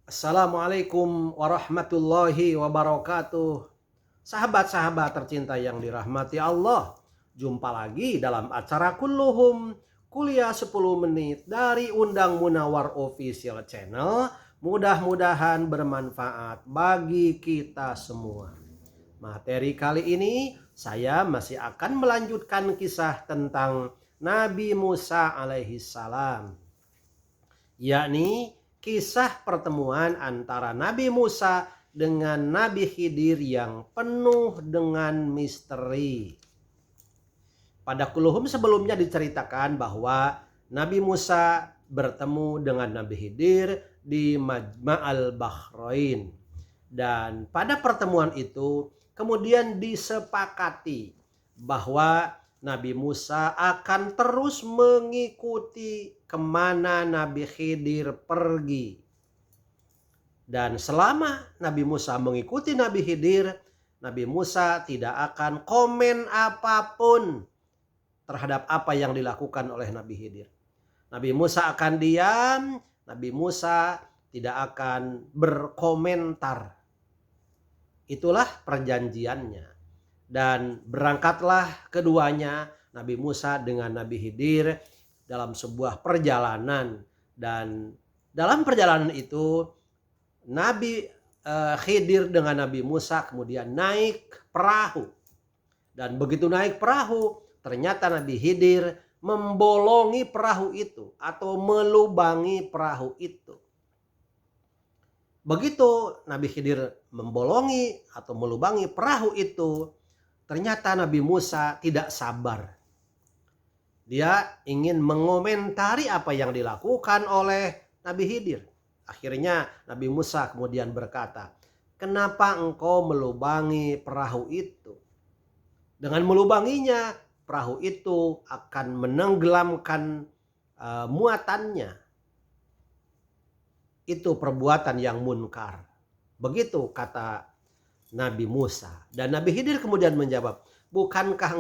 Assalamualaikum warahmatullahi wabarakatuh. Sahabat-sahabat tercinta yang dirahmati Allah, jumpa lagi dalam acara Kulluhum, kuliah 10 menit dari Undang Munawar Official Channel. Mudah-mudahan bermanfaat bagi kita semua. Materi kali ini saya masih akan melanjutkan kisah tentang Nabi Musa alaihi salam, yakni kisah pertemuan antara Nabi Musa dengan Nabi Khidir yang penuh dengan misteri. Pada Kuluhum sebelumnya diceritakan bahwa Nabi Musa bertemu dengan Nabi Khidir di Majma'al Bahrain. Dan pada pertemuan itu kemudian disepakati bahwa Nabi Musa akan terus mengikuti kemana Nabi Khidir pergi. Dan selama Nabi Musa mengikuti Nabi Khidir, Nabi Musa tidak akan komen apapun terhadap apa yang dilakukan oleh Nabi Khidir. Nabi Musa akan diam, Nabi Musa tidak akan berkomentar. Itulah perjanjiannya. Dan berangkatlah keduanya, Nabi Musa dengan Nabi Khidir, dalam sebuah perjalanan. Dan dalam perjalanan itu Nabi Khidir dengan Nabi Musa kemudian naik perahu. Dan begitu naik perahu, ternyata Nabi Khidir membolongi perahu itu atau melubangi perahu itu. Begitu Nabi Khidir membolongi atau melubangi perahu itu, ternyata Nabi Musa tidak sabar. Dia ingin mengomentari apa yang dilakukan oleh Nabi Khidir. Akhirnya Nabi Musa kemudian berkata, "Kenapa engkau melubangi perahu itu? Dengan melubanginya, perahu itu akan menenggelamkan muatannya. Itu perbuatan yang munkar." Begitu kata Nabi Musa. Dan Nabi Khidir kemudian menjawab, bukankah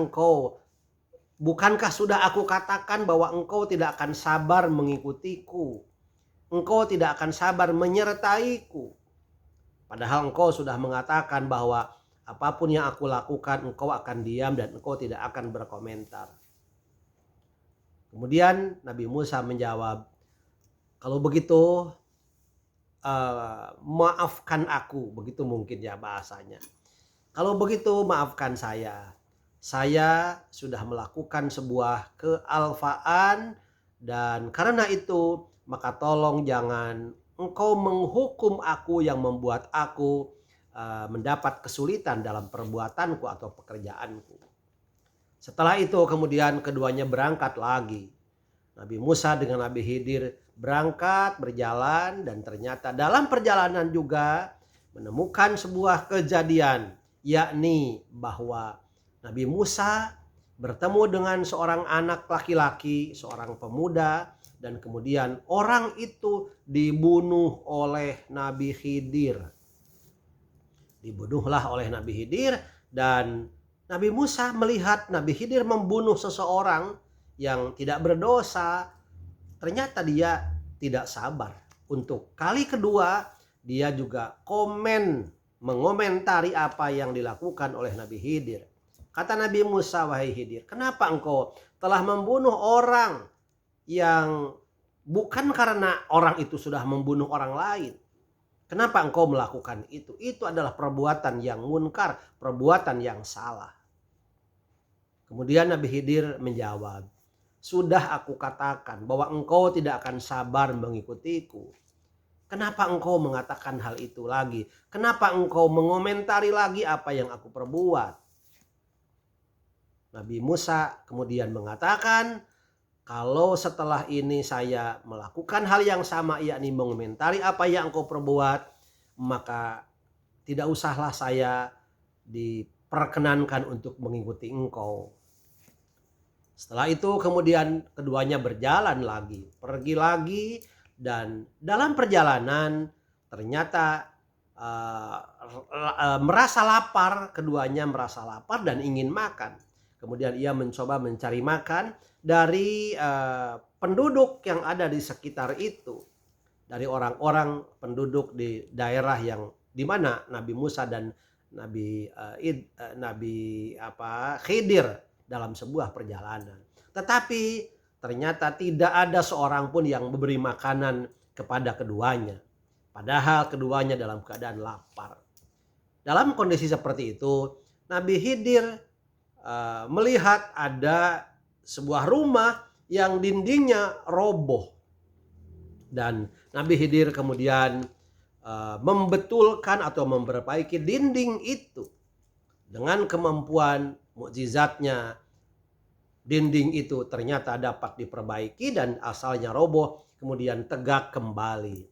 sudah aku katakan bahwa engkau tidak akan sabar mengikutiku? Engkau tidak akan sabar menyertaiku. Padahal engkau sudah mengatakan bahwa apapun yang aku lakukan engkau akan diam dan engkau tidak akan berkomentar. Kemudian Nabi Musa menjawab, "Kalau begitu maafkan aku," begitu mungkin ya bahasanya. "Kalau begitu maafkan saya. Saya sudah melakukan sebuah kealfaan dan karena itu maka tolong jangan engkau menghukum aku yang membuat aku mendapat kesulitan dalam perbuatanku atau pekerjaanku." Setelah itu kemudian keduanya berangkat lagi. Nabi Musa dengan Nabi Khidir berangkat berjalan dan ternyata dalam perjalanan juga menemukan sebuah kejadian, yakni bahwa Nabi Musa bertemu dengan seorang anak laki-laki, seorang pemuda, dan kemudian orang itu dibunuh oleh Nabi Khidir. Dibunuhlah oleh Nabi Khidir dan Nabi Musa melihat Nabi Khidir membunuh seseorang yang tidak berdosa. Ternyata dia tidak sabar. Untuk kali kedua dia juga mengomentari apa yang dilakukan oleh Nabi Khidir. Kata Nabi Musa, "Wahai Khidir, kenapa engkau telah membunuh orang yang bukan karena orang itu sudah membunuh orang lain? Kenapa engkau melakukan itu? Itu adalah perbuatan yang munkar, perbuatan yang salah." Kemudian Nabi Khidir menjawab, "Sudah aku katakan bahwa engkau tidak akan sabar mengikutiku. Kenapa engkau mengatakan hal itu lagi? Kenapa engkau mengomentari lagi apa yang aku perbuat?" Nabi Musa kemudian mengatakan, "Kalau setelah ini saya melakukan hal yang sama, yakni mengomentari apa yang engkau perbuat, maka tidak usahlah saya diperkenankan untuk mengikuti engkau." Setelah itu kemudian keduanya berjalan lagi, pergi lagi, dan dalam perjalanan ternyata merasa lapar, keduanya merasa lapar dan ingin makan. Kemudian ia mencoba mencari makan dari penduduk yang ada di sekitar itu. dari orang-orang penduduk di daerah yang di mana Nabi Musa dan Nabi Khidir dalam sebuah perjalanan. Tetapi ternyata tidak ada seorang pun yang memberi makanan kepada keduanya. Padahal keduanya dalam keadaan lapar. Dalam kondisi seperti itu, Nabi Khidir melihat ada sebuah rumah yang dindingnya roboh. Dan Nabi Khidir kemudian membetulkan atau memperbaiki dinding itu. Dengan kemampuan mukjizatnya, dinding itu ternyata dapat diperbaiki dan asalnya roboh kemudian tegak kembali.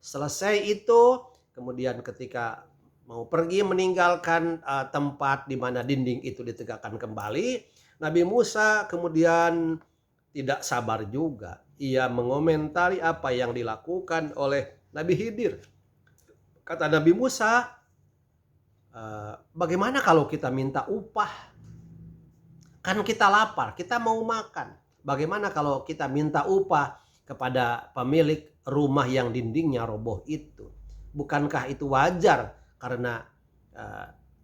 Selesai itu, kemudian ketika mau pergi meninggalkan tempat di mana dinding itu ditegakkan kembali, Nabi Musa kemudian tidak sabar juga. Ia mengomentari apa yang dilakukan oleh Nabi Khidir. Kata Nabi Musa, bagaimana kalau kita minta upah? Kan kita lapar, kita mau makan. Bagaimana kalau kita minta upah kepada pemilik rumah yang dindingnya roboh itu? Bukankah itu wajar? Karena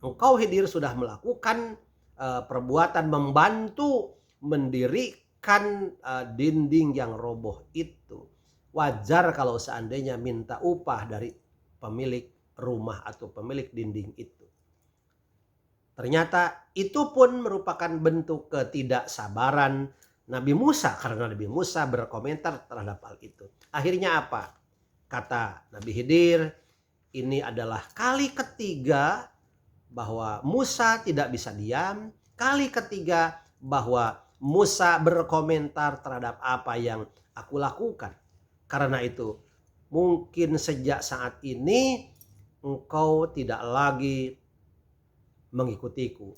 engkau Khidir sudah melakukan perbuatan membantu mendirikan dinding yang roboh itu. Wajar kalau seandainya minta upah dari pemilik rumah atau pemilik dinding itu. Ternyata itu pun merupakan bentuk ketidaksabaran Nabi Musa, karena Nabi Musa berkomentar terhadap hal itu. Akhirnya apa? Kata Nabi Khidir, ini adalah kali ketiga bahwa Musa tidak bisa diam, kali ketiga bahwa Musa berkomentar terhadap apa yang aku lakukan. Karena itu, mungkin sejak saat ini engkau tidak lagi mengikutiku.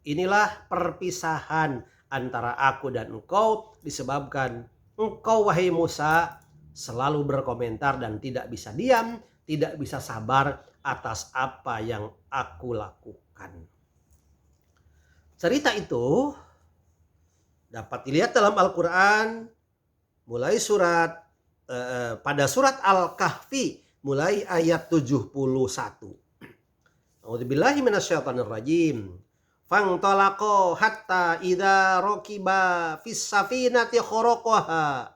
Inilah perpisahan antara aku dan engkau disebabkan engkau wahai Musa selalu berkomentar dan tidak bisa diam, tidak bisa sabar atas apa yang aku lakukan. Cerita itu dapat dilihat dalam Al-Quran mulai pada surat Al-Kahfi mulai ayat 71. A'udzubillahi minasyaitonir rajim. Fangtalaqa hatta idza raqiba fis safinati kharaqaha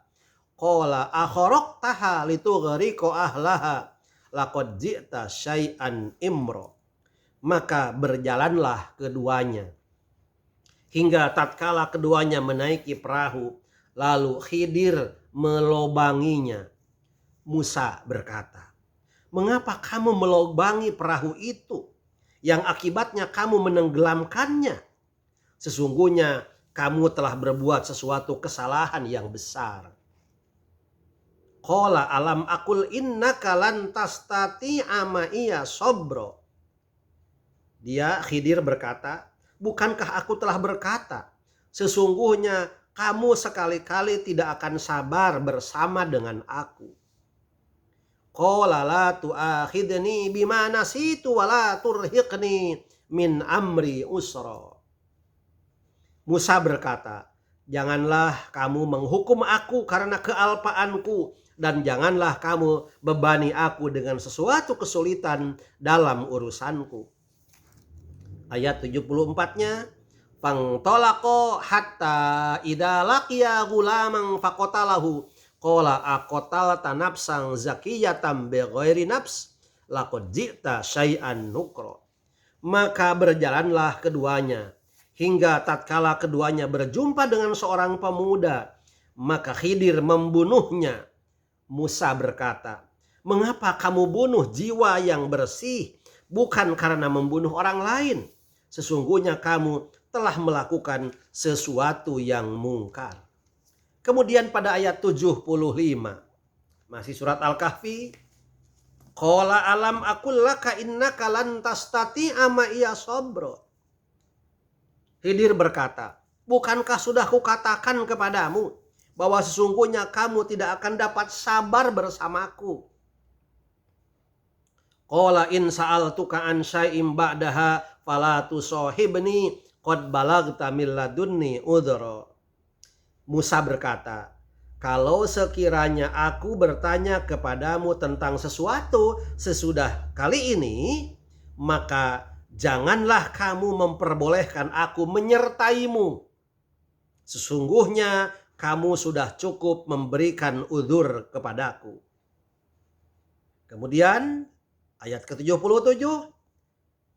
qala akharaqtaha litughriqa ahlaha laqad ji'ta syai'an imra. Maka berjalanlah keduanya hingga tatkala keduanya menaiki perahu, lalu Khidir melobanginya. Musa berkata, "Mengapa kamu melobangi perahu itu, yang akibatnya kamu menenggelamkannya? Sesungguhnya kamu telah berbuat sesuatu kesalahan yang besar." Qala alam aqul innaka lan tastati'a ma'iya sabra. Dia Khidir berkata, bukankah aku telah berkata, sesungguhnya kamu sekali-kali tidak akan sabar bersama dengan aku. Qala la tu'akhidni bima nasitu wa la turhiqni min amri usra. Musa berkata, janganlah kamu menghukum aku karena kealpaanku, dan janganlah kamu bebani aku dengan sesuatu kesulitan dalam urusanku. Ayat 74-nya, fangtolaqo hatta idza laqiya gulaman faqatalahu qala aqatalta nafsan zakiyatan bighairi nafs laqad ji'ta syai'an nukra. Maka berjalanlah keduanya hingga tatkala keduanya berjumpa dengan seorang pemuda, maka Khidir membunuhnya. Musa berkata, mengapa kamu bunuh jiwa yang bersih, bukan karena membunuh orang lain? Sesungguhnya kamu telah melakukan sesuatu yang mungkar. Kemudian pada ayat 75, masih surat Al-Kahfi, qala alam aqul laka innaka lan tastati'a ma'iya sabra. Khidir berkata, bukankah sudah kukatakan kepadamu bahwa sesungguhnya kamu tidak akan dapat sabar bersamaku? Qala in sa'altuka an syai'im ba'daha fala tusahibni qad balagta min ladunni udhra. Musa berkata, kalau sekiranya aku bertanya kepadamu tentang sesuatu sesudah kali ini, maka janganlah kamu memperbolehkan aku menyertaimu. Sesungguhnya kamu sudah cukup memberikan uzur kepadaku. Kemudian ayat ke-77,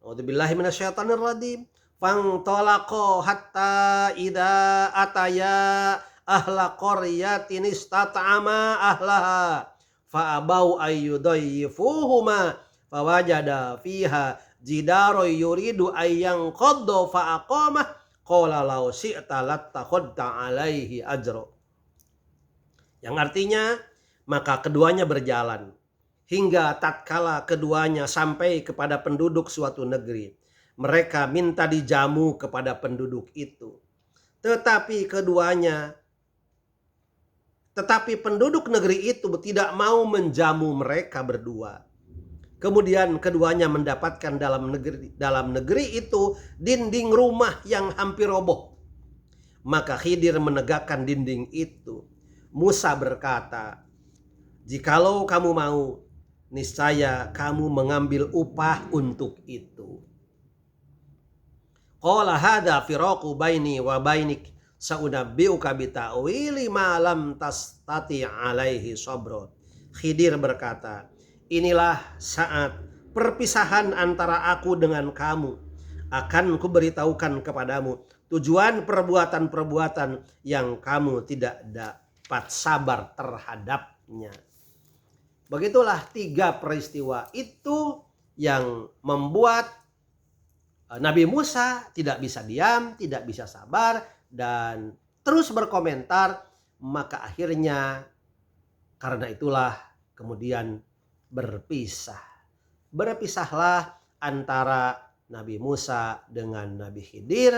A'udzubillahi minasyaitonirrajim. Fantalaqa hatta idza ataya ahla qaryatin istat'ama ahlaha fa'abau ayyudayyifuhuma fawajada fiha jidaran yuridu ayyanqadda fa'aqamah qala law syi'ta lattakhadta alaihi ajra. Yang artinya, maka keduanya berjalan hingga tatkala keduanya sampai kepada penduduk suatu negeri. Mereka minta dijamu kepada penduduk itu. Tetapi penduduk negeri itu tidak mau menjamu mereka berdua. Kemudian keduanya mendapatkan dalam negeri itu dinding rumah yang hampir roboh. Maka Khidir menegakkan dinding itu. Musa berkata, "Jikalau kamu mau, niscaya kamu mengambil upah untuk itu." Qala hadza firaqu baini wa bainik saunabbiuka bita'wili ma lam tastati alaihi sabra. Khidir berkata, inilah saat perpisahan antara aku dengan kamu. Akan kuberitahukan kepadamu tujuan perbuatan-perbuatan yang kamu tidak dapat sabar terhadapnya. Begitulah 3 peristiwa itu yang membuat Nabi Musa tidak bisa diam, tidak bisa sabar, dan terus berkomentar. Maka akhirnya karena itulah kemudian berpisah. Berpisahlah antara Nabi Musa dengan Nabi Khidir.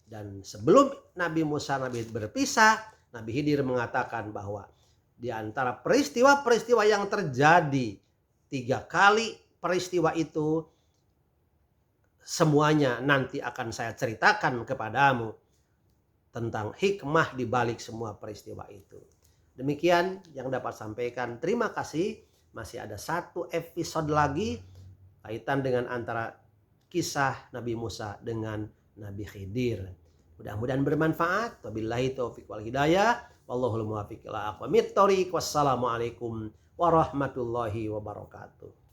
Dan sebelum Nabi Musa berpisah, Nabi Khidir mengatakan bahwa di antara peristiwa-peristiwa yang terjadi 3 kali peristiwa itu, semuanya nanti akan saya ceritakan kepadamu tentang hikmah di balik semua peristiwa itu. Demikian yang dapat sampaikan. Terima kasih. Masih ada 1 episode lagi kaitan dengan antara kisah Nabi Musa dengan Nabi Khidir. Mudah-mudahan bermanfaat. Wabillahi taufiq wal hidayah. Wallahul muwaffiq ila aqwamit thoriq. Wassalamualaikum warahmatullahi wabarakatuh.